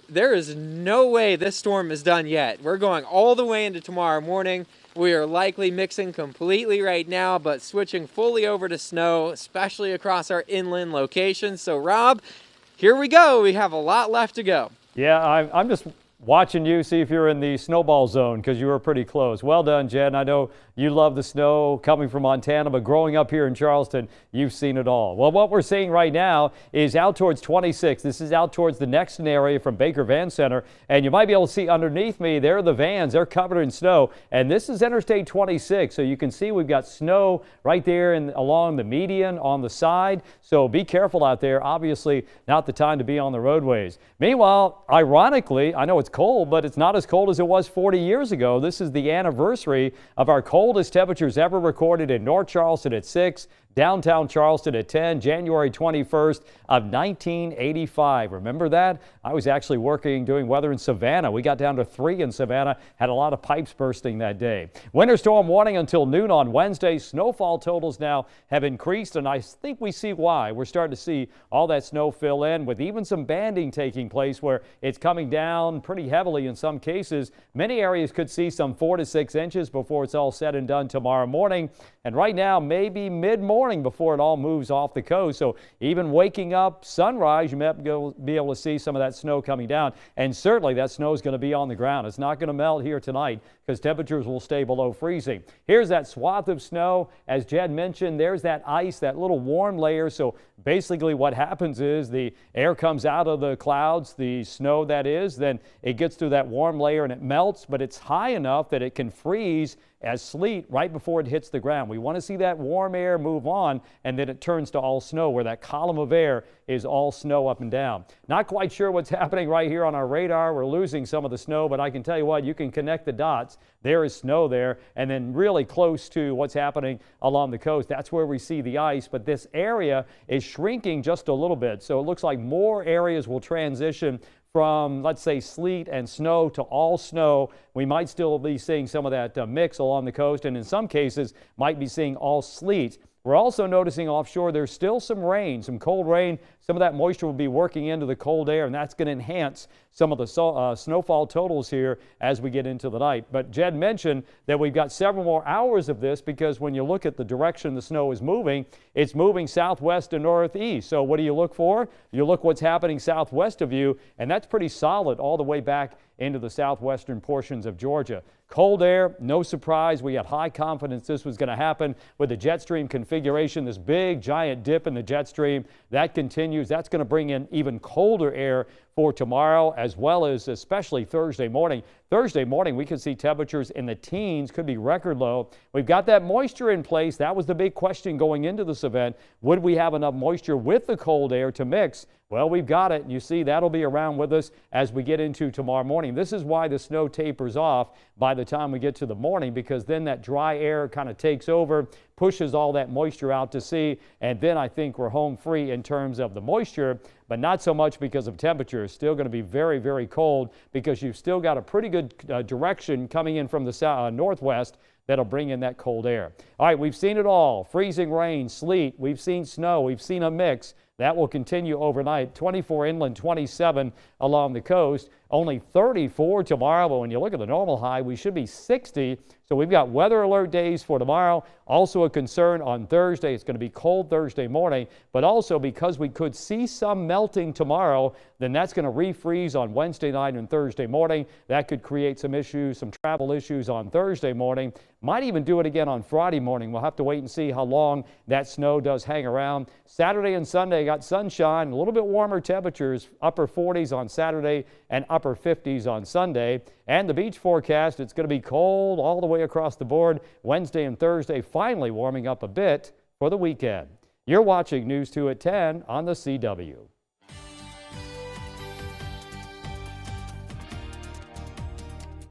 there is no way this storm is done yet. We're going all the way into tomorrow morning. We are likely mixing completely right now, but switching fully over to snow, especially across our inland locations. So Rob, here we go. We have a lot left to go. Yeah, I'm just watching you, see if you're in the snowball zone, because you were pretty close. Well done, Jen. I know you love the snow coming from Montana, but growing up here in Charleston, you've seen it all. Well, what we're seeing right now is out towards 26. This is out towards the Nexton area from Baker Van Center, and you might be able to see underneath me, there are the vans. They're covered in snow, and this is Interstate 26, so you can see we've got snow right there along the median on the side, so be careful out there. Obviously, not the time to be on the roadways. Meanwhile, ironically, I know it's cold, but it's not as cold as it was 40 years ago. This is the anniversary of our coldest temperatures ever recorded in North Charleston at 6, downtown Charleston at 10, January 21st of 1985. Remember that? I was actually doing weather in Savannah. We got down to 3 in Savannah, had a lot of pipes bursting that day. Winter storm warning until noon on Wednesday. Snowfall totals now have increased, and I think we see why. We're starting to see all that snow fill in, with even some banding taking place where it's coming down pretty heavily in some cases. Many areas could see some 4 to 6 inches before it's all said and done tomorrow morning. And right now, maybe mid-morning before it all moves off the coast. So even waking up sunrise, you might be able to see some of that snow coming down. And certainly that snow is going to be on the ground. It's not going to melt here tonight because temperatures will stay below freezing. Here's that swath of snow. As Jed mentioned, there's that ice, that little warm layer. So basically what happens is the air comes out of the clouds, the snow that is, then it gets through that warm layer and it melts, but it's high enough that it can freeze as sleet right before it hits the ground. We want to see that warm air move on, and then it turns to all snow, where that column of air is all snow up and down. Not quite sure what's happening right here on our radar. We're losing some of the snow, but I can tell you what, you can connect the dots. There is snow there, and then really close to what's happening along the coast, that's where we see the ice. But this area is shrinking just a little bit, so it looks like more areas will transition from, let's say, sleet and snow to all snow. We might still be seeing some of that mix along the coast, and in some cases might be seeing all sleet. We're also noticing offshore there's still some rain, some cold rain. Some of that moisture will be working into the cold air, and that's going to enhance some of the snowfall totals here as we get into the night. But Jed mentioned that we've got several more hours of this, because when you look at the direction the snow is moving, it's moving southwest to northeast. So what do you look for? You look what's happening southwest of you, and that's pretty solid all the way back into the southwestern portions of Georgia. Cold air, no surprise. We had high confidence this was going to happen with the jet stream configuration, this big giant dip in the jet stream. That continues. That's going to bring in even colder air for tomorrow, as well as especially Thursday morning. Thursday morning, we could see temperatures in the teens, could be record low. We've got that moisture in place. That was the big question going into this event. Would we have enough moisture with the cold air to mix? Well, we've got it. You see, that'll be around with us as we get into tomorrow morning. This is why the snow tapers off by the time we get to the morning, because then that dry air kind of takes over, pushes all that moisture out to sea, and then I think we're home free in terms of the moisture, but not so much because of temperature. It's still going to be very, very cold, because you've still got a pretty good direction coming in from the northwest that'll bring in that cold air. All right, we've seen it all. Freezing rain, sleet, we've seen snow, we've seen a mix. That will continue overnight. 24 inland, 27 along the coast. Only 34 tomorrow, but when you look at the normal high, we should be 60. So we've got weather alert days for tomorrow. Also a concern on Thursday. It's going to be cold Thursday morning, but also because we could see some melting tomorrow, then that's going to refreeze on Wednesday night and Thursday morning. That could create some issues, some travel issues on Thursday morning. Might even do it again on Friday morning. We'll have to wait and see how long that snow does hang around. Saturday and Sunday got sunshine, a little bit warmer temperatures, upper 40s on Saturday and upper 50s on Sunday. And the beach forecast, it's going to be cold all the way across the board. Wednesday and Thursday finally warming up a bit for the weekend. You're watching News 2 at 10 on the CW.